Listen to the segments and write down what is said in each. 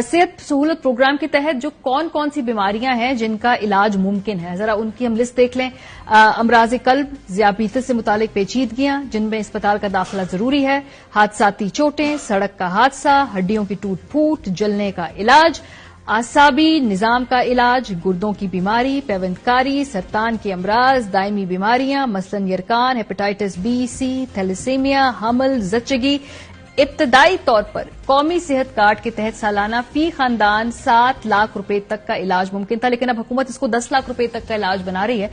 सेहत सहूलत प्रोग्राम के तहत जो कौन कौन सी बीमारियां हैं जिनका इलाज मुमकिन है, जरा उनकी हम लिस्ट देख लें। अमराज कल्ब, ज़ियाबीतिस से मुतालिक पेचीदगियां जिनमें अस्पताल का दाखिला जरूरी है, हादसाती चोटें, सड़क का हादसा, हड्डियों की टूट फूट, जलने का इलाज, आसाबी निजाम का इलाज, गुर्दों की बीमारी, पैवंदकारी, सरतान के अमराज, दायमी बीमारियां मसलन यरकान, हेपेटाइटिस बी, सी, थैलेसीमिया, हमल, जच्चगी। इब्तदाई तौर पर कौमी सेहत कार्ड के तहत सालाना फी खानदान 7 लाख रुपए तक का इलाज मुमकिन था, लेकिन अब हुकूमत इसको 10 लाख रुपए तक का इलाज बना रही है।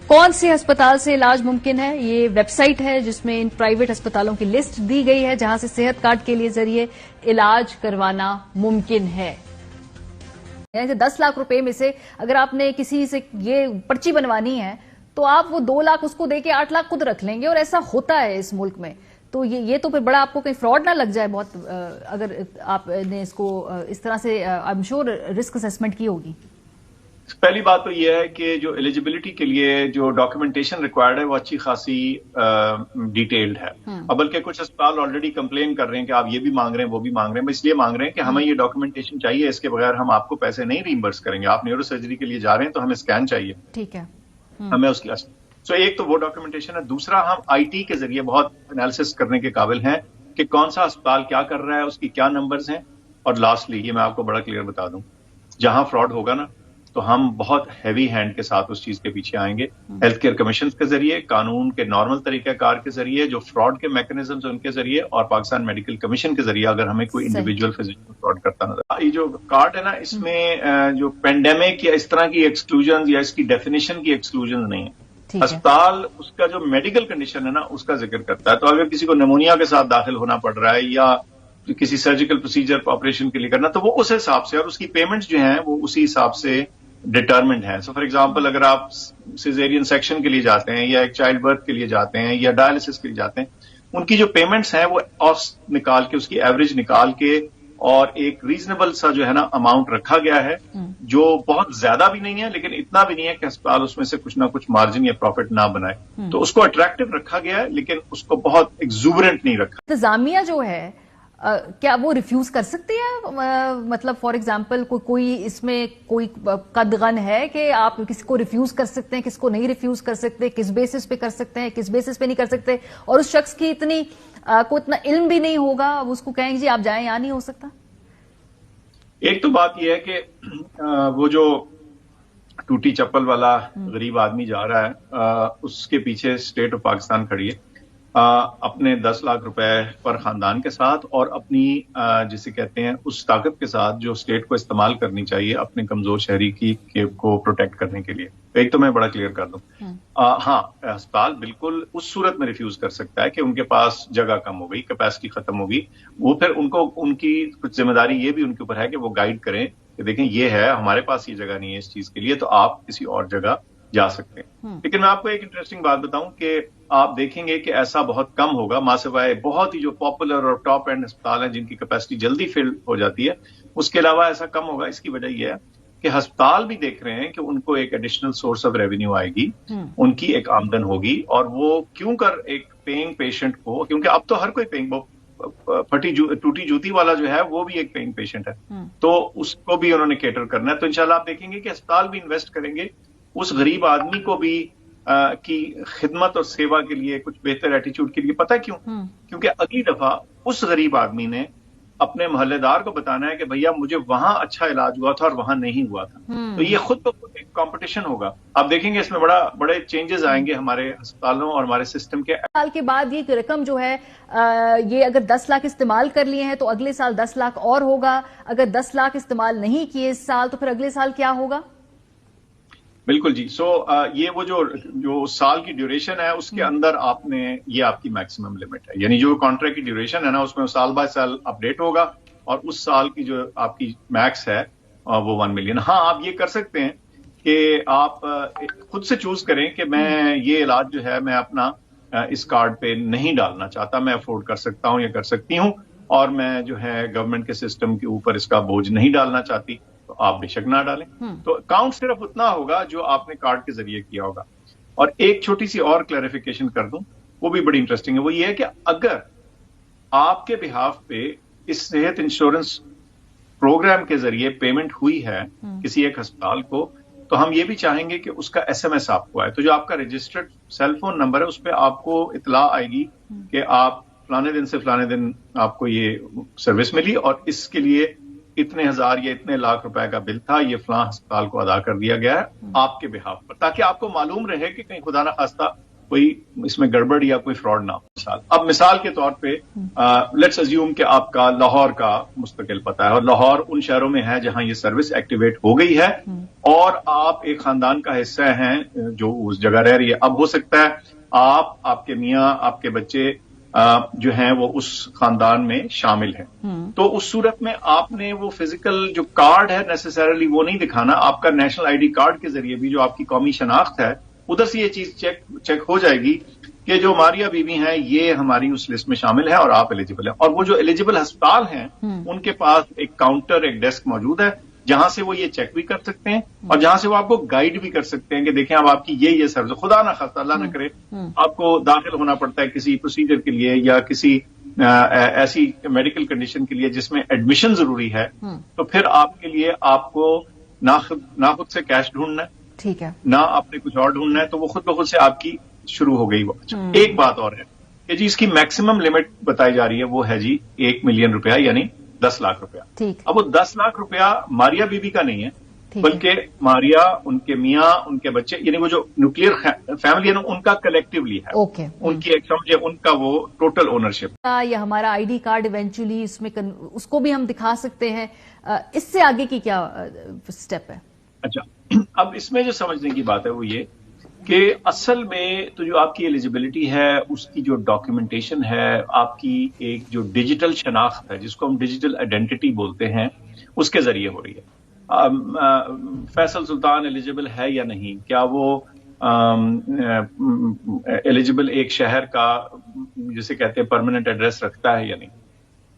कौन से अस्पताल से इलाज मुमकिन है? ये वेबसाइट है जिसमें इन प्राइवेट अस्पतालों की लिस्ट दी गई है जहां से सेहत कार्ड के लिए जरिए इलाज करवाना मुमकिन है। यानी 10 लाख रुपए में से अगर आपने किसी से ये पर्ची बनवानी है तो आप वो 2 लाख उसको देके 8 लाख खुद रख लेंगे, और ऐसा होता है इस मुल्क में। तो ये तो फिर बड़ा आपको कहीं फ्रॉड ना लग जाए बहुत, अगर आपने इसको इस तरह से I am sure risk assessment की होगी। पहली बात तो ये है कि जो एलिजिबिलिटी के लिए जो डॉक्यूमेंटेशन रिक्वायर्ड है वो अच्छी खासी डिटेल्ड है। अब बल्कि कुछ अस्पताल ऑलरेडी कंप्लेन कर रहे हैं कि आप ये भी मांग रहे हैं वो भी मांग रहे हैं। इसलिए मांग रहे हैं कि हमें ये डॉक्यूमेंटेशन चाहिए, इसके बगैर हम आपको पैसे नहीं रीइंबर्स करेंगे। आप न्यूरो सर्जरी के लिए जा रहे हैं तो हमें स्कैन चाहिए, ठीक है, हमें उसकी तो एक तो वो डॉक्यूमेंटेशन है। दूसरा, हम आईटी के जरिए बहुत एनालिसिस करने के काबिल हैं कि कौन सा अस्पताल क्या कर रहा है, उसकी क्या नंबर्स हैं। और लास्टली ये मैं आपको बड़ा क्लियर बता दूं, जहां फ्रॉड होगा ना तो हम बहुत हैवी हैंड के साथ उस चीज के पीछे आएंगे। हेल्थ केयर कमीशन के जरिए, कानून के नॉर्मल तरीकाकार के जरिए, जो फ्रॉड के मैकेनिज्म्स उनके जरिए, और पाकिस्तान मेडिकल कमीशन के जरिए अगर हमें कोई इंडिविजुअल फिजिशियन फ्रॉड करता नजर। ये जो कार्ड है ना, इसमें जो पेंडेमिक या इस तरह की एक्सक्लूजन या इसकी डेफिनेशन की एक्सक्लूजन नहीं है। अस्पताल उसका जो मेडिकल कंडीशन है ना उसका जिक्र करता है। तो अगर किसी को निमोनिया के साथ दाखिल होना पड़ रहा है या किसी सर्जिकल प्रोसीजर ऑपरेशन के लिए करना, तो वो उस हिसाब से, और उसकी पेमेंट्स जो हैं वो उसी हिसाब से डिटरमिन्ड है। सो फॉर एग्जांपल, अगर आप सिजेरियन सेक्शन के लिए जाते हैं या एक चाइल्ड बर्थ के लिए जाते हैं या डायलिसिस के लिए जाते हैं, उनकी जो पेमेंट्स हैं वो औसत निकाल के, उसकी एवरेज निकाल के, और एक रीजनेबल सा जो है ना अमाउंट रखा गया है, जो बहुत ज्यादा भी नहीं है लेकिन इतना भी नहीं है कि अस्पताल उसमें से कुछ ना कुछ मार्जिन या प्रॉफिट ना बनाए। तो उसको अट्रैक्टिव रखा गया है लेकिन उसको बहुत एक्सूबरेंट नहीं रखा। इंतजामिया जो है क्या वो रिफ्यूज कर सकती है? मतलब फॉर एग्जाम्पल कोई इसमें कोई कदगन है कि आप किसको रिफ्यूज कर सकते हैं, किसको नहीं रिफ्यूज कर सकते, किस बेसिस पे कर सकते हैं, किस बेसिस पे नहीं कर सकते, और उस शख्स की को इतना इल्म भी नहीं होगा, उसको कहेंगे जी आप जाएं, यहाँ नहीं हो सकता? एक तो बात यह है कि वो जो टूटी चप्पल वाला गरीब आदमी जा रहा है, उसके पीछे स्टेट ऑफ पाकिस्तान खड़ी है अपने 10 लाख रुपए पर खानदान के साथ, और अपनी जिसे कहते हैं उस ताकत के साथ जो स्टेट को इस्तेमाल करनी चाहिए अपने कमजोर शहरी को प्रोटेक्ट करने के लिए। एक तो मैं बड़ा क्लियर कर दूं, हाँ, अस्पताल बिल्कुल उस सूरत में रिफ्यूज कर सकता है कि उनके पास जगह कम हो गई, कैपेसिटी खत्म हो गई। वो फिर उनकी कुछ जिम्मेदारी ये भी उनके ऊपर है कि वो गाइड करें कि देखें ये है, हमारे पास ये जगह नहीं है इस चीज के लिए, तो आप किसी और जगह जा सकते हैं। लेकिन मैं आपको एक इंटरेस्टिंग बात बताऊं कि आप देखेंगे कि ऐसा बहुत कम होगा, मासिवाय बहुत ही जो पॉपुलर और टॉप एंड अस्पताल हैं जिनकी कैपेसिटी जल्दी फिल हो जाती है, उसके अलावा ऐसा कम होगा। इसकी वजह यह है कि अस्पताल भी देख रहे हैं कि उनको एक एडिशनल सोर्स ऑफ रेवेन्यू आएगी, उनकी एक आमदन होगी, और वो क्यों कर एक पेइंग पेशेंट को, क्योंकि अब तो हर कोई पेइंग, टूटी जूती वाला जो है वो भी एक पेइंग पेशेंट है, तो उसको भी उन्होंने केटर करना है। तो इंशाल्लाह आप देखेंगे कि अस्पताल भी इन्वेस्ट करेंगे उस गरीब आदमी को भी की खिदमत और सेवा के लिए, कुछ बेहतर एटीट्यूड के लिए। पता है क्यों? क्योंकि अगली दफा उस गरीब आदमी ने अपने मोहल्लेदार को बताना है कि भैया मुझे वहां अच्छा इलाज हुआ था और वहां नहीं हुआ था। तो ये खुद ब खुद एक कंपटीशन होगा। आप देखेंगे इसमें बड़े चेंजेस आएंगे हमारे अस्पतालों और हमारे सिस्टम के। साल के बाद ये रकम जो है ये अगर 10 लाख इस्तेमाल कर लिए हैं तो अगले साल 10 लाख और होगा। अगर 10 लाख इस्तेमाल नहीं किए इस साल तो फिर अगले साल क्या होगा? बिल्कुल जी। ये वो जो साल की ड्यूरेशन है उसके अंदर आपने, ये आपकी मैक्सिमम लिमिट है, यानी जो कॉन्ट्रैक्ट की ड्यूरेशन है ना उसमें साल बाय साल अपडेट होगा, और उस साल की जो आपकी मैक्स है वो 1 मिलियन। हाँ, आप ये कर सकते हैं कि आप खुद से चूज करें कि मैं ये इलाज जो है मैं अपना इस कार्ड पे नहीं डालना चाहता, मैं अफोर्ड कर सकता हूं या कर सकती हूं, और मैं जो है गवर्नमेंट के सिस्टम के ऊपर इसका बोझ नहीं डालना चाहती, तो आप बेशक ना डालें। तो काउंट सिर्फ उतना होगा जो आपने कार्ड के जरिए किया होगा। और एक छोटी सी और क्लैरिफिकेशन कर दूं, वो भी बड़ी इंटरेस्टिंग है। वो ये है कि अगर आपके बिहाफ पे इस सेहत इंश्योरेंस प्रोग्राम के जरिए पेमेंट हुई है किसी एक अस्पताल को, तो हम ये भी चाहेंगे कि उसका SMS आपको आए। तो जो आपका रजिस्टर्ड सेल फोन नंबर है उस पर आपको इतला आएगी कि आप फलाने दिन से फलाने दिन आपको ये सर्विस मिली और इसके लिए इतने हजार या इतने लाख रुपए का बिल था, ये फलां अस्पताल को अदा कर दिया गया है आपके बिहाफ पर, ताकि आपको मालूम रहे कि कहीं खुदा ना खास्ता कोई इसमें गड़बड़ या कोई फ्रॉड ना हो। अब मिसाल के तौर पे लेट्स अज्यूम कि आपका लाहौर का मुस्तकिल पता है और लाहौर उन शहरों में है जहां ये सर्विस एक्टिवेट हो गई है और आप एक खानदान का हिस्सा हैं जो उस जगह रह रही है। अब हो सकता है आप, आपके मियाँ, आपके बच्चे जो हैं वो उस खानदान में शामिल हैं, तो उस सूरत में आपने वो फिजिकल जो कार्ड है नेसेसरली वो नहीं दिखाना, आपका नेशनल आईडी कार्ड के जरिए भी जो आपकी कौमी शनाख्त है उधर से ये चीज चेक हो जाएगी कि जो मारिया बीवी हैं ये हमारी उस लिस्ट में शामिल है और आप एलिजिबल हैं। और वो जो एलिजिबल अस्पताल हैं उनके पास एक काउंटर, एक डेस्क मौजूद है जहां से वो ये चेक भी कर सकते हैं और जहां से वो आपको गाइड भी कर सकते हैं कि देखें अब आपकी ये सर्विस, खुदा ना खास्ता अल्लाह ना करे आपको दाखिल होना पड़ता है किसी प्रोसीजर के लिए या किसी ऐसी मेडिकल कंडीशन के लिए जिसमें एडमिशन जरूरी है, तो फिर आपके लिए आपको ना खुद से कैश ढूंढना है, ठीक है, ना आपने कुछ और ढूंढना है, तो वो खुद ब खुद से आपकी शुरू हो गई। एक बात और है कि जी इसकी मैक्सिमम लिमिट बताई जा रही है, वो है जी 1 मिलियन रुपया यानी 10 लाख रुपया। अब वो 10 लाख रुपया मारिया बीबी का नहीं है, बल्कि मारिया, उनके मियाँ, उनके बच्चे, यानी वो जो न्यूक्लियर फैमिली है ना उनका कलेक्टिवली है। उनकी एक समझे उनका वो टोटल ओनरशिप। या हमारा आईडी कार्ड इवेंचुअली उसमें उसको भी हम दिखा सकते हैं, इससे आगे की क्या स्टेप है? अच्छा, अब इसमें जो समझने की बात है वो ये कि असल में तो जो आपकी एलिजिबिलिटी है उसकी जो डॉक्यूमेंटेशन है, आपकी एक जो डिजिटल शनाख्त है जिसको हम डिजिटल आइडेंटिटी बोलते हैं, उसके जरिए हो रही है। फैसल सुल्तान एलिजिबल है या नहीं, क्या वो एलिजिबल एक शहर का जिसे कहते हैं परमानेंट एड्रेस रखता है या नहीं,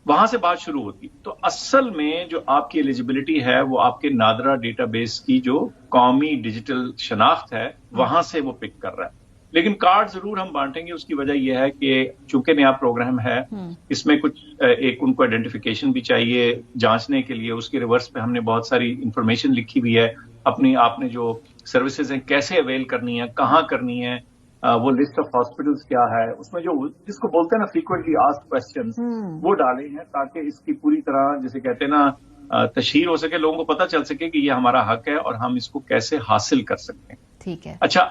वहां से बात शुरू होती। तो असल में जो आपकी एलिजिबिलिटी है वो आपके नादरा डेटाबेस की जो कौमी डिजिटल शनाख्त है वहां से वो पिक कर रहा है। लेकिन कार्ड जरूर हम बांटेंगे, उसकी वजह यह है कि चूंकि नया प्रोग्राम है इसमें कुछ एक उनको आइडेंटिफिकेशन भी चाहिए जांचने के लिए। उसके रिवर्स पे हमने बहुत सारी इंफॉर्मेशन लिखी हुई है अपनी, आपने जो सर्विसेज हैं कैसे अवेल करनी है, कहाँ करनी है, वो लिस्ट ऑफ हॉस्पिटल्स क्या है, उसमें जो जिसको बोलते हैं ना फ्रीक्वेंटली आस्क्ड क्वेश्चंस, वो डाले हैं ताकि इसकी पूरी तरह जिसे कहते हैं ना तशहीर हो सके, लोगों को पता चल सके कि ये हमारा हक है और हम इसको कैसे हासिल कर सकते हैं। ठीक है। अच्छा,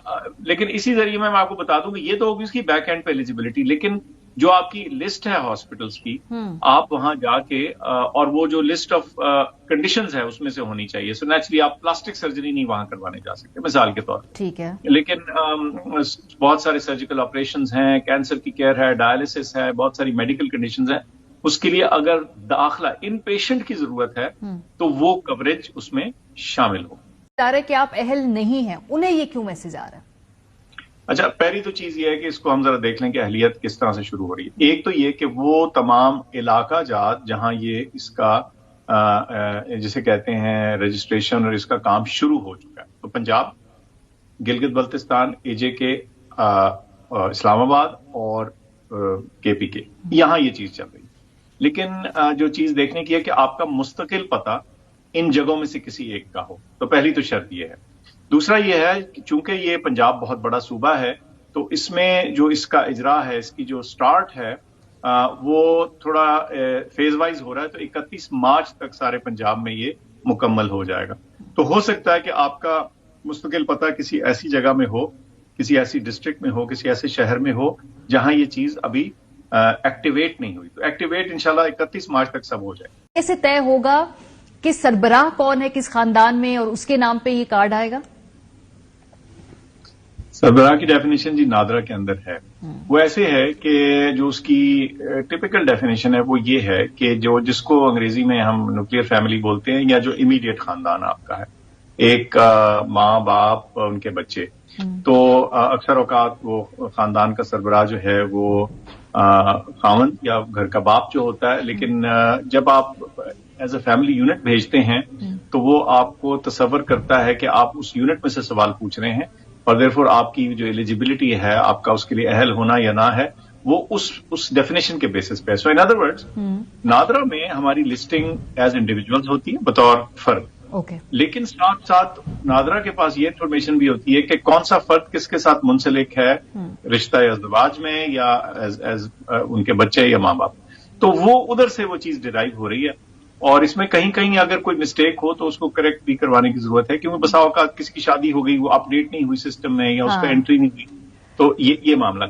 लेकिन इसी जरिए मैं आपको बता दूं कि ये तो होगी इसकी बैक एंड पे एलिजिबिलिटी, लेकिन जो आपकी लिस्ट है हॉस्पिटल्स की, आप वहां जाके और वो जो लिस्ट ऑफ कंडीशंस है उसमें से होनी चाहिए। सो नेचुरली आप प्लास्टिक सर्जरी नहीं वहां करवाने जा सकते मिसाल के तौर पर, ठीक है, लेकिन बहुत सारे सर्जिकल ऑपरेशंस हैं, कैंसर की केयर है, डायलिसिस है, बहुत सारी मेडिकल कंडीशंस हैं, उसके लिए अगर दाखिला इन पेशेंट की जरूरत है तो वो कवरेज उसमें शामिल हो। कि आप अहल नहीं हैं, उन्हें ये क्यों मैसेज आ रहा है? अच्छा, पहली तो चीज ये है कि इसको हम जरा देख लें कि अहलियत किस तरह से शुरू हो रही है। एक तो ये कि वो तमाम इलाका जात जहां ये इसका जिसे कहते हैं रजिस्ट्रेशन और इसका काम शुरू हो चुका है, तो पंजाब, गिलगित बल्तिस्तान, AJK, इस्लामाबाद और KPK, यहां ये चीज चल रही है। लेकिन जो चीज देखने की है कि आपका मुस्तकिल पता इन जगहों में से किसी एक का हो, तो पहली तो शर्त ये है। दूसरा ये है कि चूंकि ये पंजाब बहुत बड़ा सूबा है, तो इसमें जो इसका इजरा है, इसकी जो स्टार्ट है वो थोड़ा फेज वाइज हो रहा है, तो 31 मार्च तक सारे पंजाब में ये मुकम्मल हो जाएगा। तो हो सकता है कि आपका मुस्तकिल पता किसी ऐसी जगह में हो, किसी ऐसी डिस्ट्रिक्ट में हो, किसी ऐसे शहर में हो जहां ये चीज अभी एक्टिवेट नहीं हुई। तो एक्टिवेट इंशाल्लाह 31 मार्च तक सब हो जाए। कैसे तय होगा कि सरबराह कौन है किस खानदान में और उसके नाम पे ये कार्ड आएगा? सरबराह की डेफिनेशन जी नादरा के अंदर है। वो ऐसे है कि जो उसकी टिपिकल डेफिनेशन है वो ये है कि जो जिसको अंग्रेजी में हम न्यूक्लियर फैमिली बोलते हैं, या जो इमीडिएट खानदान आपका है, एक माँ बाप उनके बच्चे, तो अक्सर औकात वो खानदान का सरबराह जो है वो खावंद या घर का बाप जो होता है। लेकिन जब आप एज अ फैमिली यूनिट भेजते हैं तो वो आपको तसव्वुर करता है कि आप उस यूनिट में से सवाल पूछ रहे हैं और देयरफॉर आपकी जो एलिजिबिलिटी है, आपका उसके लिए अहल होना या ना है, وہ اس ڈیفینیشن کے بیسس پہ. سو ان ادر ورڈز نادرا میں ہماری لسٹنگ ایز انڈیویجولز ہوتی ہے بطور فرد. لیکن ساتھ ساتھ نادرا کے پاس یہ انفارمیشن بھی ہوتی ہے کہ کون سا فرد کس کے ساتھ منسلک ہے رشتہ ازدواج میں یا ایز ان کے بچے یا ماں باپ. تو وہ ادھر سے وہ چیز ڈرائیو ہو رہی ہے. اور اس میں کہیں کہیں اگر کوئی مسٹیک ہو تو اس کو کریکٹ بھی کروانے کی ضرورت ہے, کیونکہ بسا اوقات کسی کی شادی ہو گئی, وہ اپ ڈیٹ نہیں ہوئی سسٹم میں یا اس کا انٹری نہیں ہوئی, تو یہ معاملہ